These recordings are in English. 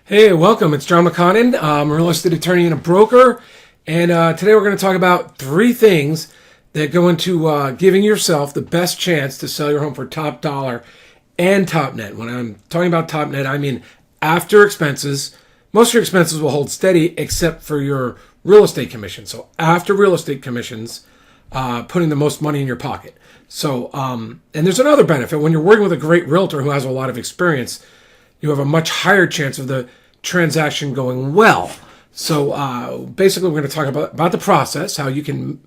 Hey, welcome. It's John McConnin. I'm a real estate attorney and a broker. And today we're going to talk about three things that go into giving yourself the best chance to sell your home for top dollar and top net. When I'm talking about top net, I mean after expenses. Most of your expenses will hold steady except for your real estate commission. So after real estate commissions, putting the most money in your pocket. So, and there's another benefit. When you're working with a great realtor who has a lot of experience, you have a much higher chance of the transaction going well. So basically, we're going to talk about the process, how you can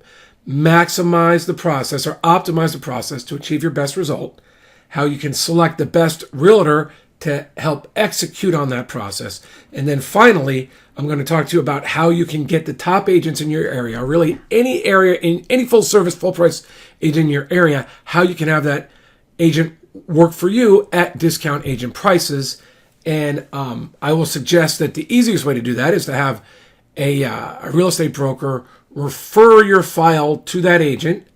maximize the process or optimize the process to achieve your best result, how you can select the best realtor to help execute on that process. And then finally, I'm going to talk to you about how you can get the top agents in your area, or really any area, in any full service, full price agent in your area, how you can have that agent work for you at discount agent prices. And I will suggest that the easiest way to do that is to have a real estate broker refer your file to that agent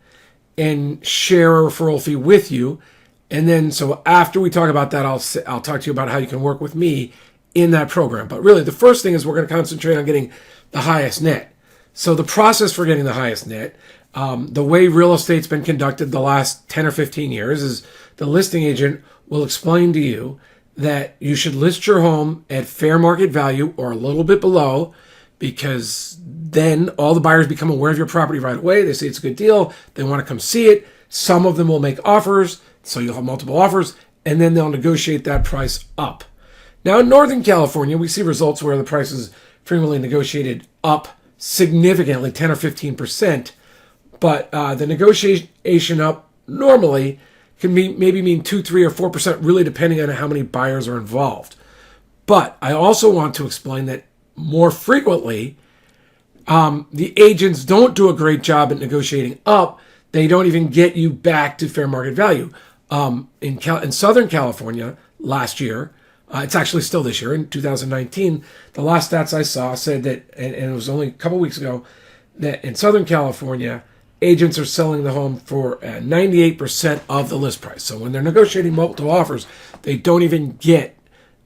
and share a referral fee with you. And then, so after we talk about that, I'll talk to you about how you can work with me in that program. But really, the first thing is we're going to concentrate on getting the highest net. So the process for getting the highest net, the way real estate's been conducted the last 10 or 15 years is the listing agent will explain to you that you should list your home at fair market value or a little bit below, because then all the buyers become aware of your property right away. They say it's a good deal. They want to come see it. Some of them will make offers, so you'll have multiple offers, and then they'll negotiate that price up. Now, in Northern California, we see results where the price is frequently negotiated up significantly, 10 or 15%, but the negotiation up normally can maybe mean 2, 3, or 4%, really depending on how many buyers are involved. But I also want to explain that more frequently, the agents don't do a great job at negotiating up. They don't even get you back to fair market value. In Southern California last year, it's actually still this year, in 2019, the last stats I saw said that, and it was only a couple weeks ago, that in Southern California, agents are selling the home for 98% of the list price. So when they're negotiating multiple offers, they don't even get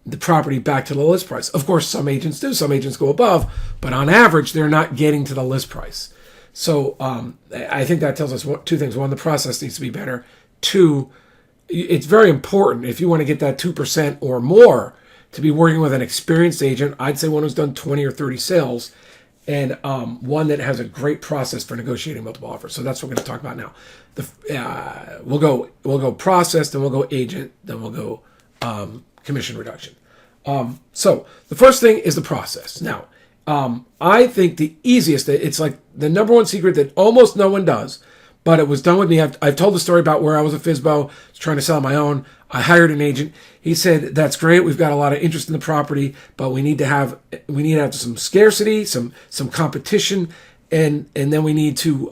the property back to the list price. Of course, some agents do. Some agents go above, but on average, they're not getting to the list price. So I think that tells us two things. One, the process needs to be better. Two, it's very important if you want to get that 2% or more to be working with an experienced agent. I'd say one who's done 20 or 30 sales, and one that has a great process for negotiating multiple offers. So that's what we're going to talk about now. We'll go process, then we'll go agent, then we'll go commission reduction. So the first thing is the process. Now, I think the easiest, it's like the number one secret that almost no one does, but it was done with me. I've told the story about where I was a FSBO, was trying to sell my own. I hired an agent. He said, "That's great. We've got a lot of interest in the property, but we need to have some scarcity, some competition, and then we need to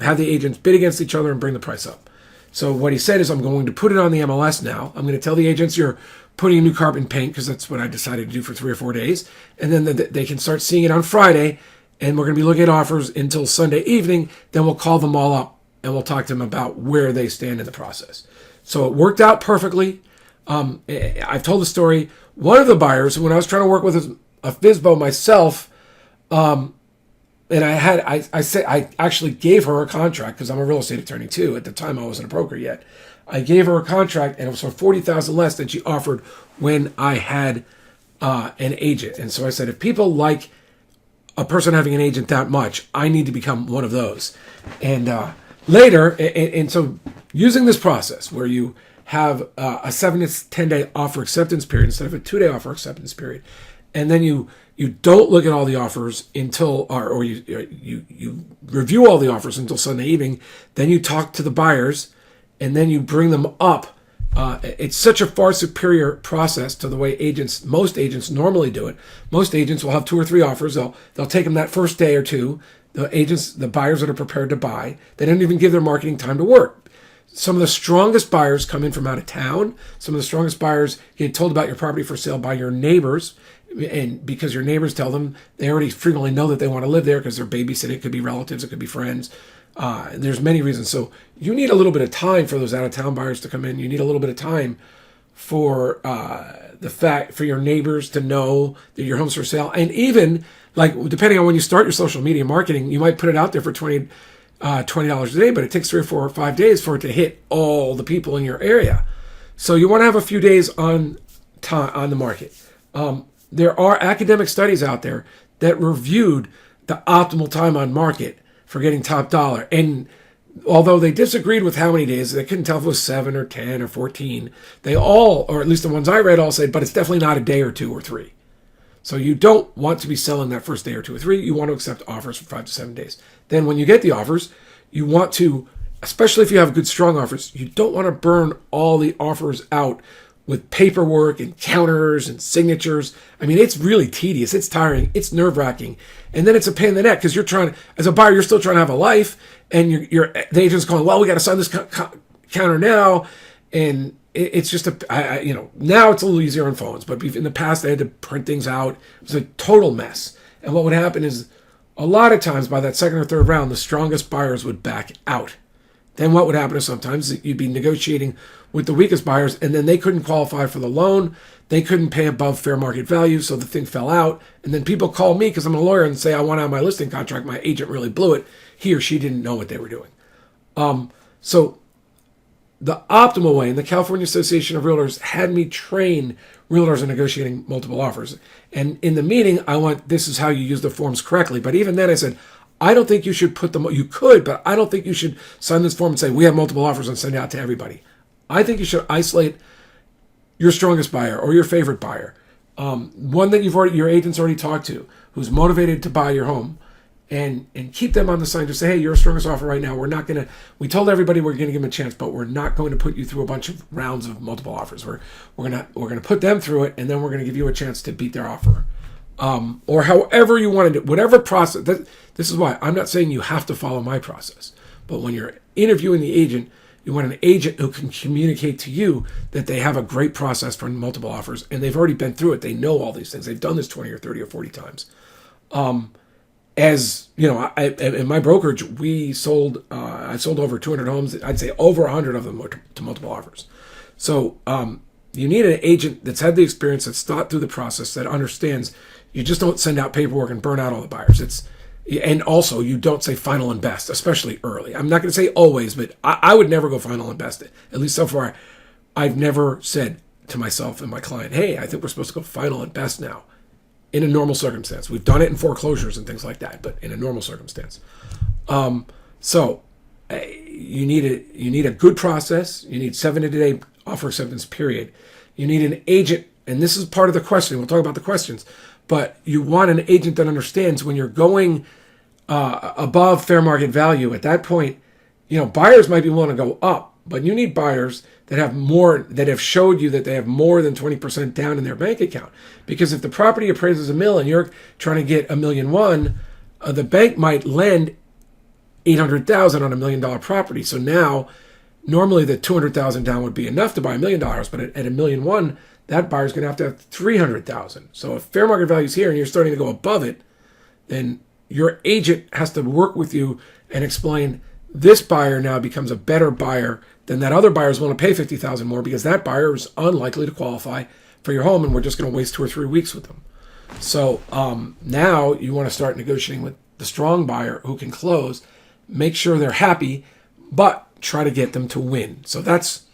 have the agents bid against each other and bring the price up." So what he said is, "I'm going to put it on the MLS now. I'm going to tell the agents you're putting new carpet and paint," because that's what I decided to do for 3 or 4 days, and then they can start seeing it on Friday. And we're going to be looking at offers until Sunday evening. Then we'll call them all up and we'll talk to them about where they stand in the process. So it worked out perfectly. I've told the story. One of the buyers, when I was trying to work with a FSBO myself, and I actually gave her a contract, because I'm a real estate attorney too. At the time, I wasn't a broker yet. I gave her a contract, and it was for $40,000 less than she offered when I had an agent. And so I said, if people like a person having an agent that much, I need to become one of those. And later, and so using this process where you have a 7 to 10 day offer acceptance period instead of a 2-day offer acceptance period, and then you don't look at all the offers until, or you review all the offers until Sunday evening, then you talk to the buyers, and then you bring them up. It's such a far superior process to the way most agents normally do it. Most agents will have 2 or 3 offers. They'll take them that first day or two. The buyers that are prepared to buy, they don't even give their marketing time to work. Some of the strongest buyers come in from out of town. Some of the strongest buyers get told about your property for sale by your neighbors, and because your neighbors tell them, they already frequently know that they want to live there because they're babysitting. It could be relatives, it could be friends. There's many reasons. So you need a little bit of time for those out-of-town buyers to come in. You need a little bit of time for for your neighbors to know that your home's for sale. And even like depending on when you start your social media marketing, you might put it out there for $20 a day, but it takes 3 or 4 or 5 days for it to hit all the people in your area. So you want to have a few days on the market. There are academic studies out there that reviewed the optimal time on market for getting top dollar. And although they disagreed with how many days, they couldn't tell if it was 7 or 10 or 14. They all, or at least the ones I read, all said, but it's definitely not a day or 2 or 3. So you don't want to be selling that first day or 2 or 3. You want to accept offers for 5 to 7 days. Then when you get the offers, you want to, especially if you have good, strong offers, you don't want to burn all the offers out with paperwork and counters and signatures. I mean, it's really tedious. It's tiring. It's nerve-wracking. And then it's a pain in the neck because you're trying, as a buyer, you're still trying to have a life. And the agent's going, well, we got to sign this counter now. And it's just now it's a little easier on phones. But in the past, they had to print things out. It was a total mess. And what would happen is a lot of times by that second or third round, the strongest buyers would back out. Then what would happen is sometimes you'd be negotiating with the weakest buyers, and then they couldn't qualify for the loan. They couldn't pay above fair market value, so the thing fell out. And then people call me because I'm a lawyer and say, I want out my listing contract. My agent really blew it. He or she didn't know what they were doing. So the optimal way, and the California Association of Realtors had me train realtors in negotiating multiple offers. And in the meeting, this is how you use the forms correctly. But even then I said, I don't think you should put them, you could, but I don't think you should sign this form and say, we have multiple offers and send it out to everybody. I think you should isolate your strongest buyer or your favorite buyer. One that your agent's already talked to, who's motivated to buy your home, and keep them on the sign. Just say, hey, you're our strongest offer right now. We told everybody we're going to give them a chance, but we're not going to put you through a bunch of rounds of multiple offers. We're going to put them through it, and then we're going to give you a chance to beat their offer. Or however you want to do, whatever process. This is why I'm not saying you have to follow my process, but when you're interviewing the agent, you want an agent who can communicate to you that they have a great process for multiple offers, and they've already been through it. They know all these things. They've done this 20 or 30 or 40 times. As you know, in my brokerage, I sold over 200 homes. I'd say over 100 of them were to multiple offers. So you need an agent that's had the experience, that's thought through the process, that understands. You just don't send out paperwork and burn out all the buyers. And also you don't say final and best, especially early. I'm not going to say always, but I would never go final and best. At least so far, I've never said to myself and my client, hey, I think we're supposed to go final and best now. In a normal circumstance. We've done it in foreclosures and things like that, but in a normal circumstance. So you need a good process. You need 7-day offer acceptance period. You need an agent, and this is part of the question. We'll talk about the questions, but you want an agent that understands when you're going above fair market value. At that point, buyers might be willing to go up, but you need buyers that have showed you that they have more than 20% down in their bank account. Because if the property appraises $1 million and you're trying to get $1.1 million, the bank might lend $800,000 on $1 million property. So now, normally the $200,000 down would be enough to buy $1 million, but at $1.1 million, that buyer's going to have $300,000. So if fair market value is here and you're starting to go above it, then your agent has to work with you and explain this buyer now becomes a better buyer than that other buyer's willing to pay $50,000 more because that buyer is unlikely to qualify for your home, and we're just going to waste 2 or 3 weeks with them. So now you want to start negotiating with the strong buyer who can close, make sure they're happy, but try to get them to win. So that's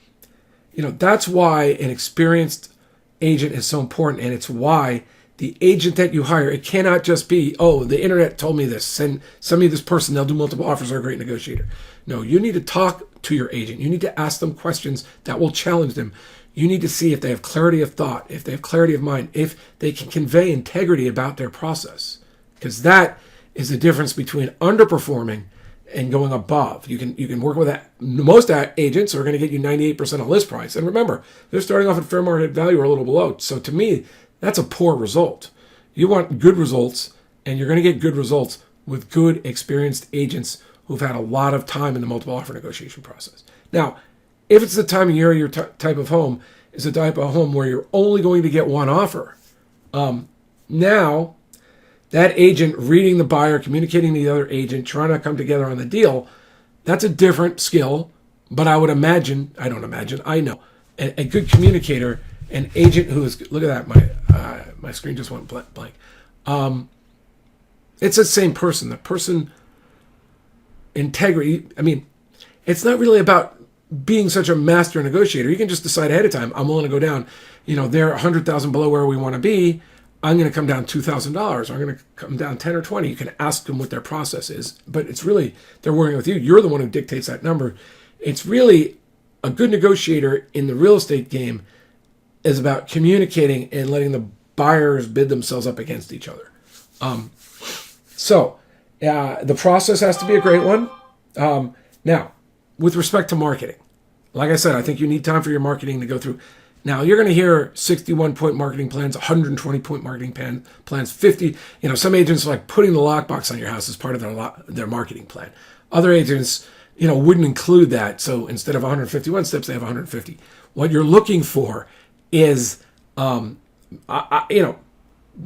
why an experienced agent is so important, and it's why the agent that you hire, it cannot just be, oh, the internet told me this, send me this person, they'll do multiple offers, they're a great negotiator. No, you need to talk to your agent. You need to ask them questions that will challenge them. You need to see if they have clarity of thought, if they have clarity of mind, if they can convey integrity about their process. Because that is the difference between underperforming and going above. You can work with that. Most agents are going to get you 98% of list price. And remember, they're starting off at fair market value or a little below. So to me, that's a poor result. You want good results, and you're going to get good results with good, experienced agents who've had a lot of time in the multiple offer negotiation process. Now, if it's the time of year, your type of home is a type of home where you're only going to get one offer, now that agent reading the buyer, communicating to the other agent, trying to come together on the deal, that's a different skill. But I know a good communicator, an agent who is, look at that, my screen just went blank. It's the same person. The person, integrity. I mean, it's not really about being such a master negotiator. You can just decide ahead of time, I'm willing to go down, they're 100,000 below where we want to be. I'm going to come down $2,000. I'm going to come down 10 or 20. You can ask them what their process is, but it's really, they're working with you. You're the one who dictates that number. It's really a good negotiator in the real estate game is about communicating and letting the buyers bid themselves up against each other. So the process has to be a great one. Now, with respect to marketing, like I said, I think you need time for your marketing to go through. Now, you're going to hear 61-point marketing plans, 120-point marketing plans, 50. Some agents like putting the lockbox on your house as part of their marketing plan. Other agents, wouldn't include that. So instead of 151 steps, they have 150. What you're looking for is, there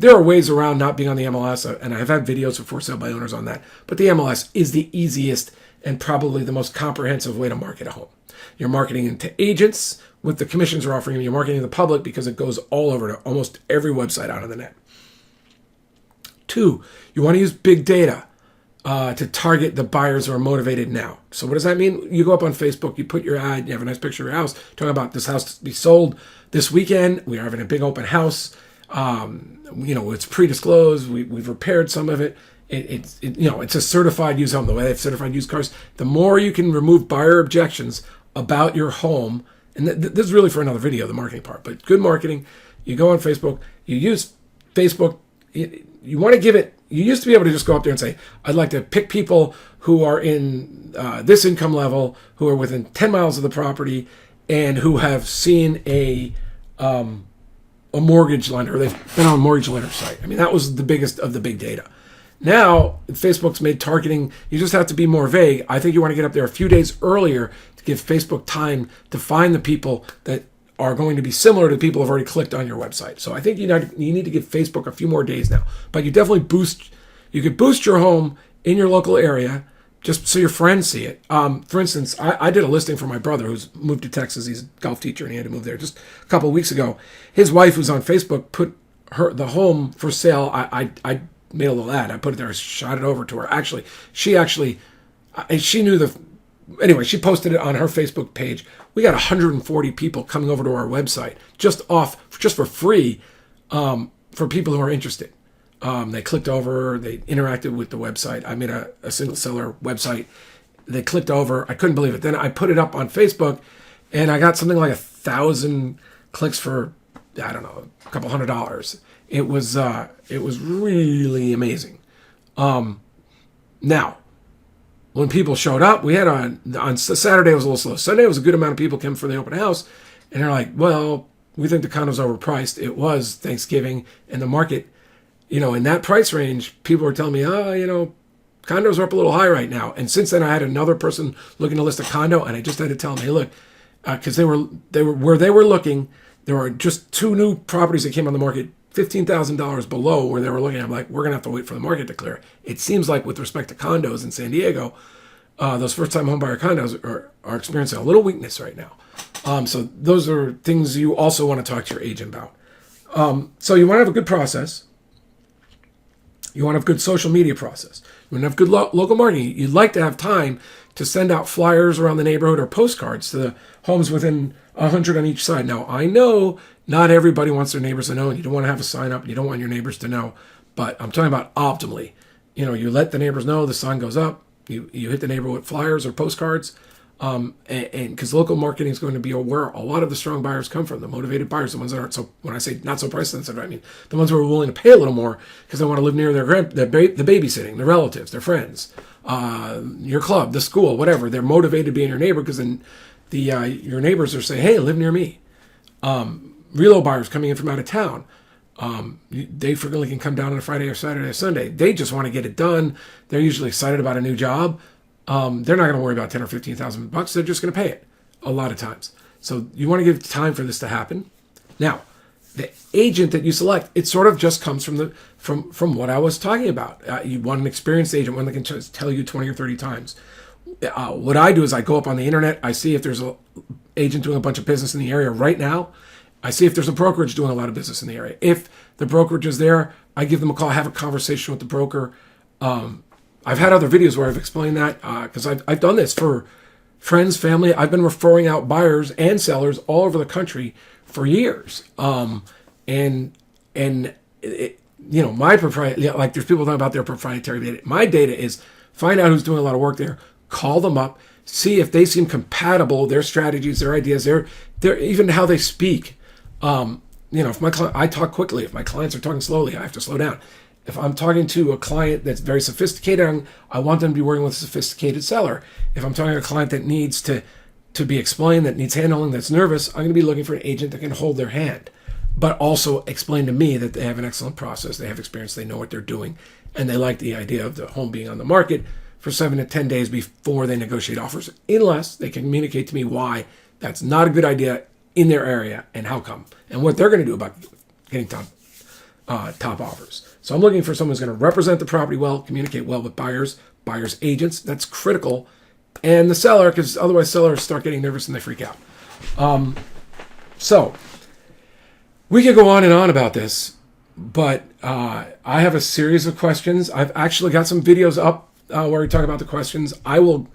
are ways around not being on the MLS, and I've had videos for sale by owners on that. But the MLS is the easiest and probably the most comprehensive way to market a home. You're marketing into agents with the commissions are offering you. You're marketing to the public because it goes all over to almost every website out of the net. 2, you want to use big data to target the buyers who are motivated now. So what does that mean? You go up on Facebook, you put your ad, you have a nice picture of your house, talking about this house to be sold this weekend. We are having a big open house. It's pre-disclosed. We've repaired some of it. It's a certified used home. The way they've certified used cars. The more you can remove buyer objections about your home, and this is really for another video, the marketing part, but good marketing. You go on Facebook, you use Facebook. You want to give it, you used to be able to just go up there and say, I'd like to pick people who are in this income level, who are within 10 miles of the property, and who have seen a mortgage lender. They've been on a mortgage lender site. I mean, that was the biggest of the big data. Now, Facebook's made targeting, you just have to be more vague. I think you want to get up there a few days earlier to give Facebook time to find the people that are going to be similar to the people who have already clicked on your website. So I think you need to give Facebook a few more days now. But you definitely could boost your home in your local area just so your friends see it. For instance, I did a listing for my brother who's moved to Texas. He's a golf teacher and he had to move there just a couple of weeks ago. His wife, who's on Facebook, put the home for sale. I made a little ad. I put it there, shot it over to her. She knew anyway, she posted it on her Facebook page. We got 140 people coming over to our website just for free for people who are interested. They clicked over, they interacted with the website. I made a single seller website. They clicked over. I couldn't believe it. Then I put it up on Facebook and I got something like 1,000 clicks for, I don't know, a couple $100. It was really amazing. Now, when people showed up, we had on Saturday it was a little slow. Sunday was a good amount of people came for the open house, and they're like, well, we think the condo's overpriced. It was Thanksgiving, and the market, in that price range, people were telling me, condos are up a little high right now. And since then, I had another person looking to list a condo, and I just had to tell them, hey, look, because they were where they were looking, there were just 2 new properties that came on the market, $15,000 below where they were looking. I'm like, we're going to have to wait for the market to clear. It seems like with respect to condos in San Diego, those first-time homebuyer condos are experiencing a little weakness right now. So those are things you also want to talk to your agent about. So you want to have a good process. You want to have a good social media process. You want to have good local marketing. You'd like to have time to send out flyers around the neighborhood or postcards to the homes within 100 on each side. Now, I know not everybody wants their neighbors to know, and you don't want to have a sign up, and you don't want your neighbors to know, but I'm talking about optimally. You let the neighbors know, the sign goes up, you hit the neighbor with flyers or postcards, and because local marketing is going to be where a lot of the strong buyers come from, the motivated buyers, the ones that aren't so, when I say not so price sensitive, I mean the ones who are willing to pay a little more because they want to live near the babysitting, their relatives, their friends, your club, the school, whatever. They're motivated to be in your neighbor because then your neighbors are saying, hey, live near me. Relo buyers coming in from out of town, they frequently can come down on a Friday or Saturday or Sunday. They just want to get it done. They're usually excited about a new job. They're not going to worry about $10,000 or $15,000. They're just going to pay it a lot of times. So you want to give time for this to happen. Now, the agent that you select, it sort of just comes from what I was talking about. You want an experienced agent, one that can just tell you 20 or 30 times. What I do is I go up on the internet. I see if there's agent doing a bunch of business in the area right now. I see if there's a brokerage doing a lot of business in the area. If the brokerage is there, I give them a call, have a conversation with the broker. I've had other videos where I've explained that because I've done this for friends, family. I've been referring out buyers and sellers all over the country for years. My proprietary, like there's people talking about their proprietary data. My data is find out who's doing a lot of work there, call them up, see if they seem compatible, their strategies, their ideas, their even how they speak. If I talk quickly. If my clients are talking slowly, I have to slow down. If I'm talking to a client that's very sophisticated, I want them to be working with a sophisticated seller. If I'm talking to a client that needs to be explained, that needs handling, that's nervous, I'm going to be looking for an agent that can hold their hand, but also explain to me that they have an excellent process, they have experience, they know what they're doing, and they like the idea of the home being on the market for 7 to 10 days before they negotiate offers, unless they can communicate to me why that's not a good idea in their area and how come, and what they're going to do about getting top offers. So I'm looking for someone who's going to represent the property well, communicate well with buyers agents. That's critical. And the seller, because otherwise sellers start getting nervous and they freak out. So we could go on and on about this, but I have a series of questions. I've actually got some videos up where we talk about the questions. I will,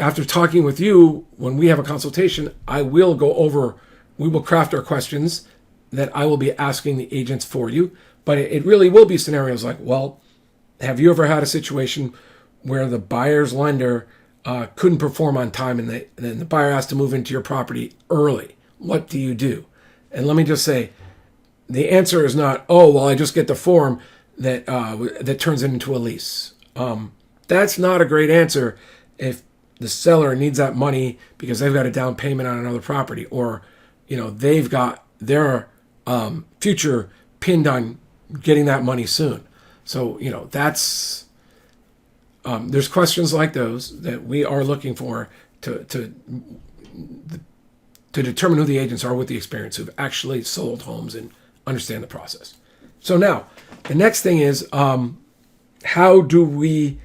after talking with you, when we have a consultation, we will craft our questions that I will be asking the agents for you. But it really will be scenarios like, well, have you ever had a situation where the buyer's lender couldn't perform on time and then the buyer has to move into your property early? What do you do? And let me just say, the answer is not, oh, well, I just get the form that turns it into a lease. That's not a great answer if the seller needs that money because they've got a down payment on another property, or they've got their future pinned on getting that money soon. So that's there's questions like those that we are looking for to determine who the agents are with the experience who've actually sold homes and understand the process. So now the next thing is how do we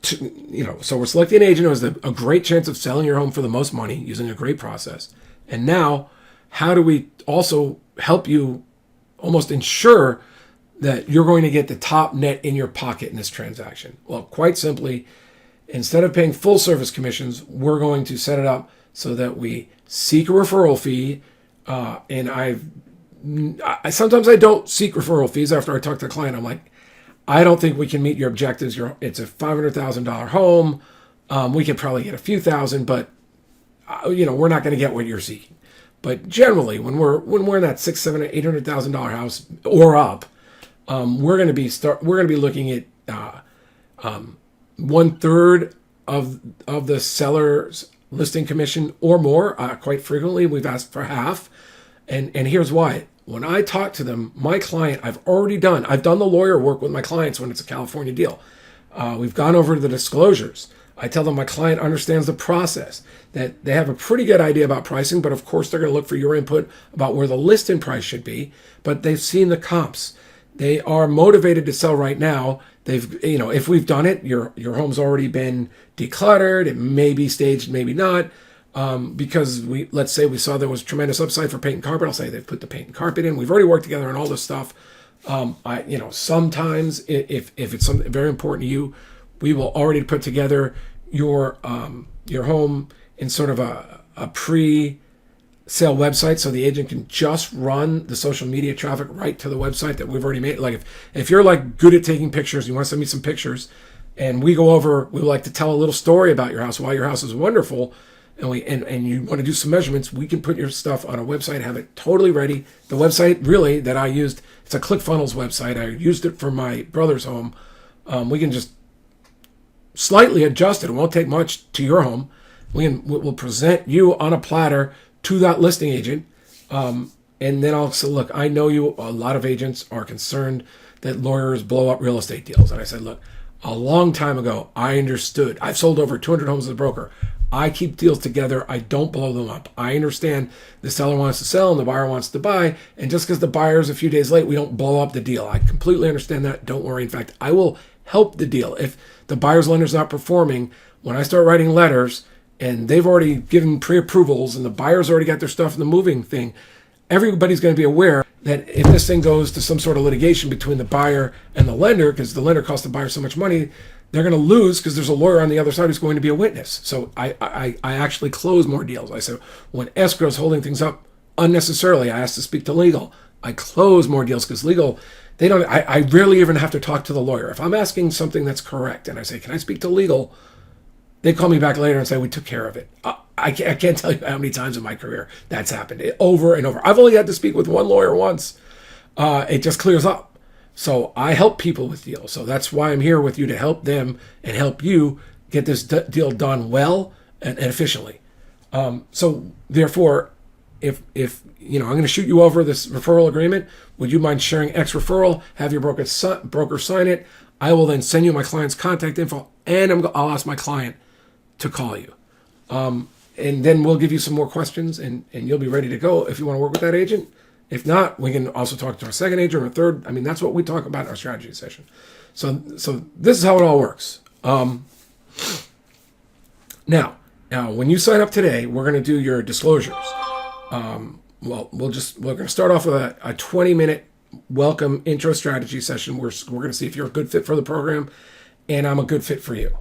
so we're selecting an agent who has a great chance of selling your home for the most money using a great process. And now, how do we also help you almost ensure that you're going to get the top net in your pocket in this transaction? Well, quite simply, instead of paying full service commissions, we're going to set it up so that we seek a referral fee. And I sometimes I don't seek referral fees after I talk to the client. I'm like, I don't think we can meet your objectives. It's a $500,000 home. We could probably get a few thousand, but we're not going to get what you're seeking. But generally, when we're in that $600,000, $700,000, $800,000 house or up, we're going to be looking at 1/3 of the seller's listing commission or more. Quite frequently, we've asked for half, and here's why. When I talk to them, my client, I've done the lawyer work with my clients when it's a California deal. We've gone over the disclosures. I tell them my client understands the process, that they have a pretty good idea about pricing, but of course they're going to look for your input about where the listing price should be, but they've seen the comps. They are motivated to sell right now. If we've done it, your home's already been decluttered, it may be staged, maybe not, because let's say we saw there was tremendous upside for paint and carpet. I'll say they've put the paint and carpet in. We've already worked together on all this stuff. Sometimes if it's something very important to you, we will already put together your home in sort of a pre-sale website, so the agent can just run the social media traffic right to the website that we've already made. Like if you're like good at taking pictures, you want to send me some pictures, and we like to tell a little story about your house, why your house is wonderful, and you want to do some measurements, we can put your stuff on a website, have it totally ready. The website really that I used, it's a ClickFunnels website. I used it for my brother's home. We can just slightly adjust it. It won't take much to your home. We'll present you on a platter to that listing agent. And then I'll say, look, I know a lot of agents are concerned that lawyers blow up real estate deals. And I said, look, a long time ago, I understood. I've sold over 200 homes as a broker. I keep deals together. I don't blow them up. I understand the seller wants to sell and the buyer wants to buy. And just because the buyer's a few days late, we don't blow up the deal. I completely understand that. Don't worry. In fact, I will help the deal. If the buyer's lender's not performing, when I start writing letters, and they've already given pre-approvals and the buyer's already got their stuff in the moving thing, everybody's going to be aware that if this thing goes to some sort of litigation between the buyer and the lender, because the lender cost the buyer so much money, they're going to lose because there's a lawyer on the other side who's going to be a witness. So I actually close more deals. I said, when escrow's holding things up unnecessarily, I ask to speak to legal. I close more deals because legal, they don't, I rarely even have to talk to the lawyer. If I'm asking something that's correct and I say, can I speak to legal? They call me back later and say, we took care of it. I can't tell you how many times in my career that's happened, over and over. I've only had to speak with one lawyer once. It just clears up. So I help people with deals. So that's why I'm here with you, to help them and help you get this deal done well and efficiently. So therefore, if I'm going to shoot you over this referral agreement, would you mind sharing X referral? Have your broker sign it. I will then send you my client's contact info, and I'll ask my client to call you. And then we'll give you some more questions, and you'll be ready to go if you want to work with that agent. If not, we can also talk to our second agent or a third. I mean, that's what we talk about in our strategy session. So this is how it all works. Now, when you sign up today, we're going to do your disclosures. We're going to start off with a 20-minute welcome intro strategy session. We're going to see if you're a good fit for the program, and I'm a good fit for you.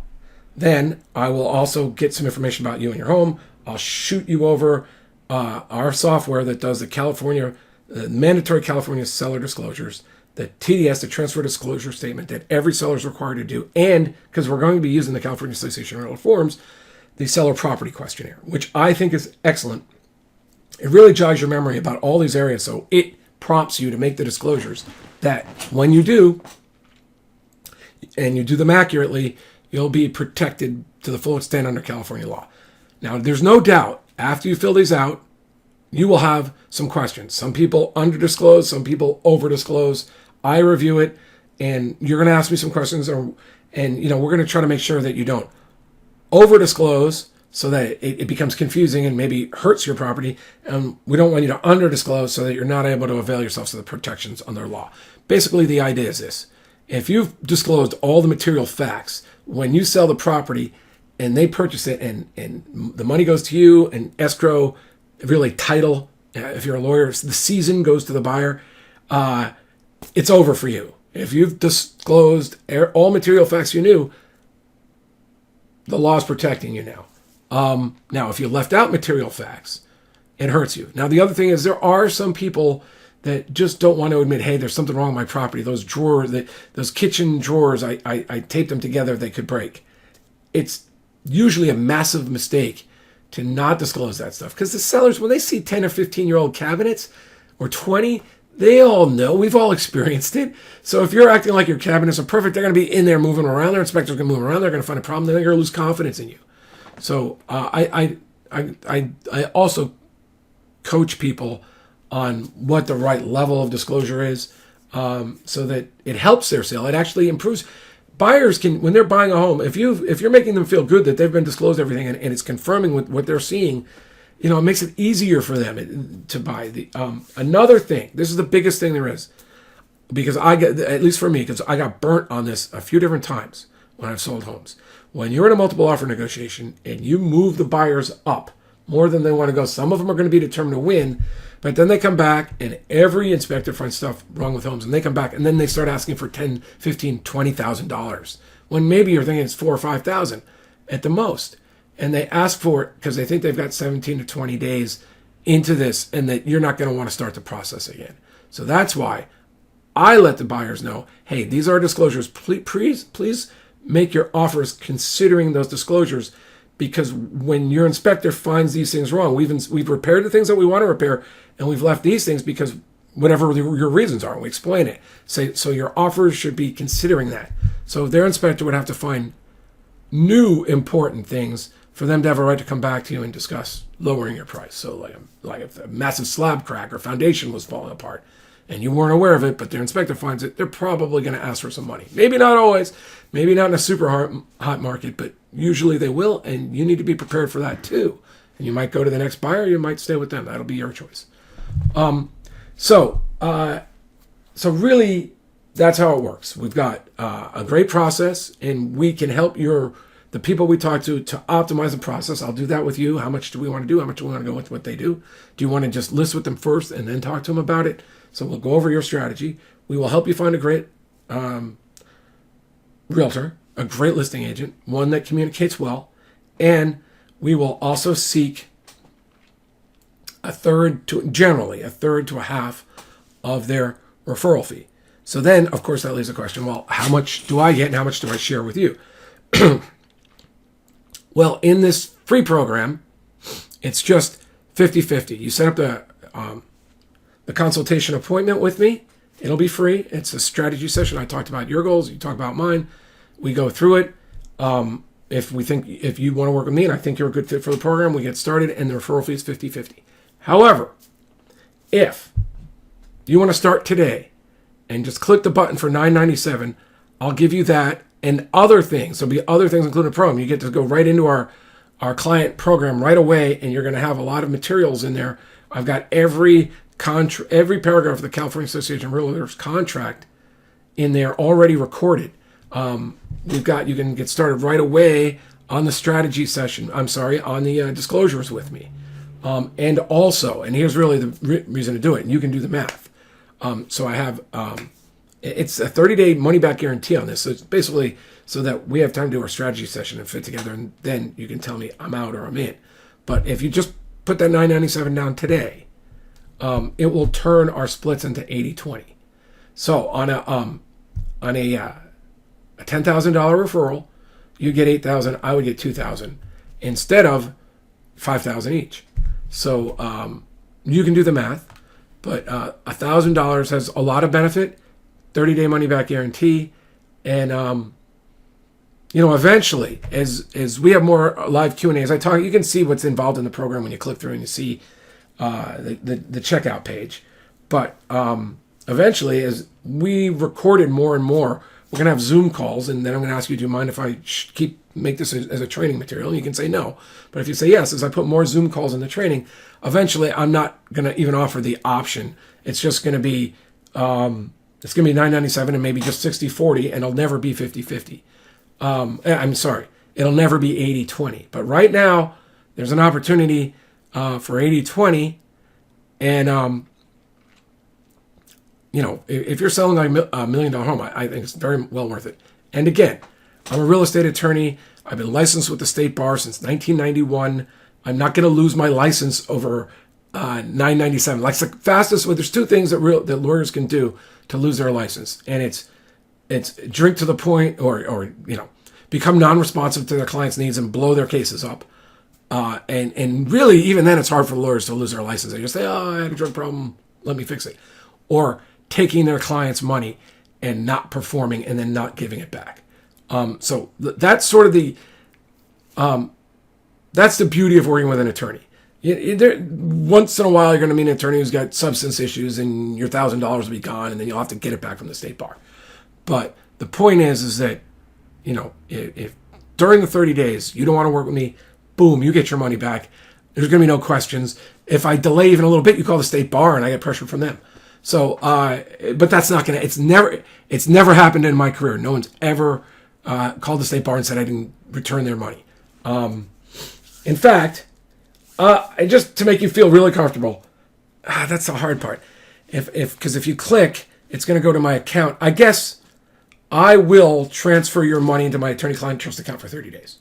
Then I will also get some information about you and your home. I'll shoot you over our software that does the mandatory California seller disclosures, the TDS, the transfer disclosure statement that every seller is required to do, and because we're going to be using the California Association of Realtor Forms, the seller property questionnaire, which I think is excellent. It really jogs your memory about all these areas, so it prompts you to make the disclosures that when you do, and you do them accurately, you'll be protected to the full extent under California law. Now, there's no doubt, after you fill these out, you will have some questions. Some people under-disclose, some people over-disclose. I review it, and you're going to ask me some questions, and we're going to try to make sure that you don't over-disclose so that it becomes confusing and maybe hurts your property. And we don't want you to under-disclose so that you're not able to avail yourself of the protections under law. Basically, the idea is this. If you've disclosed all the material facts, when you sell the property and they purchase it and the money goes to you and escrow, really title, if you're a lawyer, the season goes to the buyer, it's over for you. If you've disclosed all material facts you knew, the law is protecting you now. Now, if you left out material facts, it hurts you. Now, the other thing is there are some people that just don't want to admit, hey, there's something wrong with my property. Those drawers, those kitchen drawers, I taped them together, they could break. It's usually a massive mistake to not disclose that stuff, because the sellers, when they see 10 or 15-year-old cabinets or 20, they all know. We've all experienced it. So if you're acting like your cabinets are perfect, they're going to be in there moving around. Their inspector's going to move around. They're going to find a problem. They're going to lose confidence in you. So I also coach people on what the right level of disclosure is, so that it helps their sale. It actually improves. Buyers can, when they're buying a home, if you're making them feel good that they've been disclosed everything and it's confirming with what they're seeing, it makes it easier for them to buy. Another thing, this is the biggest thing there is, because at least for me, because I got burnt on this a few different times when I've sold homes. When you're in a multiple offer negotiation and you move the buyers up more than they want to go, some of them are going to be determined to win, but then they come back and every inspector finds stuff wrong with homes, and they come back and then they start asking for $10,000, $15,000, $20,000 when maybe you're thinking it's $4,000 or $5,000 at the most. And they ask for it because they think they've got 17 to 20 days into this and that you're not going to want to start the process again. So that's why I let the buyers know, hey, these are disclosures. Please make your offers considering those disclosures, because when your inspector finds these things wrong, we've repaired the things that we want to repair, and we've left these things because whatever your reasons are, and we explain it. So your offers should be considering that. So their inspector would have to find new important things for them to have a right to come back to you and discuss lowering your price. So like if a massive slab crack or foundation was falling apart and you weren't aware of it, but their inspector finds it, they're probably going to ask for some money. Maybe not always, maybe not in a super hot market, but usually they will, and you need to be prepared for that too. And you might go to the next buyer, you might stay with them. That'll be your choice. So really, that's how it works. We've got a great process, and we can help your the people we talk to optimize the process. I'll do that with you. How much do we want to do? How much do we want to go with what they do? Do you want to just list with them first and then talk to them about it? So we'll go over your strategy. We will help you find a great realtor, a great listing agent, one that communicates well, and we will also seek generally a third to a half of their referral fee. So then, of course, that leaves the question, well, how much do I get and how much do I share with you? Well, in this free program, it's just 50-50. You set up the consultation appointment with me. It'll be free. It's a strategy session. I talked about your goals. You talk about mine. We go through it. If you want to work with me and I think you're a good fit for the program, we get started, and the referral fee is 50-50. However, if you want to start today and just click the button for $9.97, I'll give you that and other things. There'll be other things included in the program. You get to go right into our client program right away, and you're going to have a lot of materials in there. I've got every paragraph of the California Association of Realtors contract in there already recorded. You can get started right away on the strategy session. On the disclosures with me. And also, and here's really the reason to do it, and you can do the math. So I have, it's a 30-day money-back guarantee on this. So it's basically so that we have time to do our strategy session and fit together, and then you can tell me I'm out or I'm in. But if you just put that $9.97 down today, it will turn our splits into 80-20. So on a $10,000 referral, you get $8,000. I would get $2,000 instead of $5,000 each. So you can do the math, but $1,000 has a lot of benefit, 30-day money-back guarantee, and eventually, as we have more live Q&As, you can see what's involved in the program when you click through and you see the checkout page. But eventually, as we recorded more and more, we're going to have Zoom calls, and then I'm going to ask you, do you mind if I make this as a training material? And you can say no. But if you say yes, as I put more Zoom calls in the training, eventually I'm not going to even offer the option. It's just going to be $9.97 and maybe just 60-40, and it'll never be 50-50. It'll never be 80-20. But right now, there's an opportunity for 80-20, and if you're selling like $1 million home, I think it's very well worth it. And again, I'm a real estate attorney. I've been licensed with the state bar since 1991. I'm not going to lose my license over $9.97. Like the fastest. Well, there's two things that lawyers can do to lose their license, and it's drink to the point, or become non-responsive to their clients' needs and blow their cases up. And really, even then, it's hard for lawyers to lose their license. They just say, "Oh, I had a drug problem. Let me fix it," or taking their clients' money and not performing and then not giving it back. So that's sort of that's the beauty of working with an attorney. Once in a while, you're going to meet an attorney who's got substance issues, and your $1,000 will be gone, and then you'll have to get it back from the state bar. But the point is that if during the 30 days you don't want to work with me, boom, you get your money back. There's going to be no questions. If I delay even a little bit, you call the state bar, and I get pressure from them. So, but that's not going to. It's never happened in my career. No one's ever called the state bar and said I didn't return their money. In fact, just to make you feel really comfortable, that's the hard part. Because if you click, it's going to go to my account. I guess I will transfer your money into my attorney-client trust account for 30 days.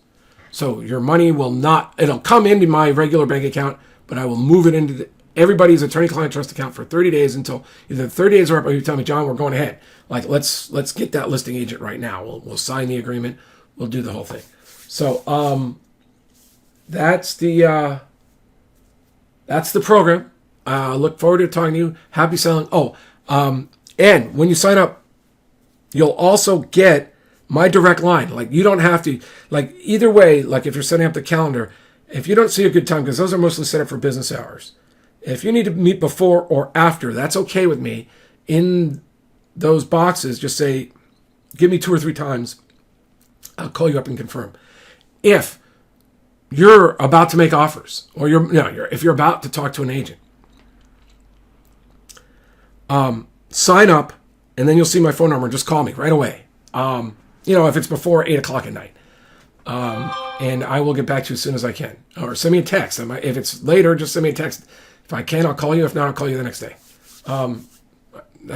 So your money will not. It'll come into my regular bank account, but I will move it into everybody's attorney-client trust account for 30 days until either 30 days are up, or you tell me, John, we're going ahead. Like let's get that listing agent right now. We'll sign the agreement. We'll do the whole thing. So that's the program. Look forward to talking to you. Happy selling. And when you sign up, you'll also get my direct line. Like you don't have to. Like either way. Like if you're setting up the calendar, if you don't see a good time, because those are mostly set up for business hours. If you need to meet before or after, that's okay with me. In those boxes, just say, give me 2 or 3 times. I'll call you up and confirm. If you're about to make offers, or if you're about to talk to an agent, sign up, and then you'll see my phone number. Just call me right away. If it's before 8 o'clock at night. and I will get back to you as soon as I can. Or send me a text. If it's later, just send me a text. If I can, I'll call you. If not, I'll call you the next day. I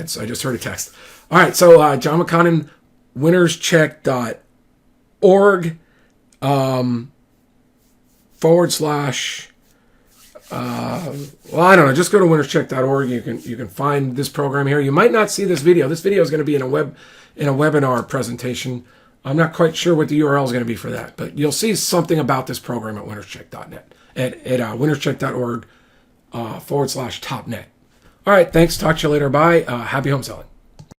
just heard a text. All right, so John McConnin, winnerscheck.org / well, I don't know. Just go to winnerscheck.org. You can find this program here. You might not see this video. This video is going to be in a webinar presentation. I'm not quite sure what the URL is going to be for that, but you'll see something about this program at winnerscheck.net at winnerscheck.org / topnet. All right. Thanks. Talk to you later. Bye. Happy home selling.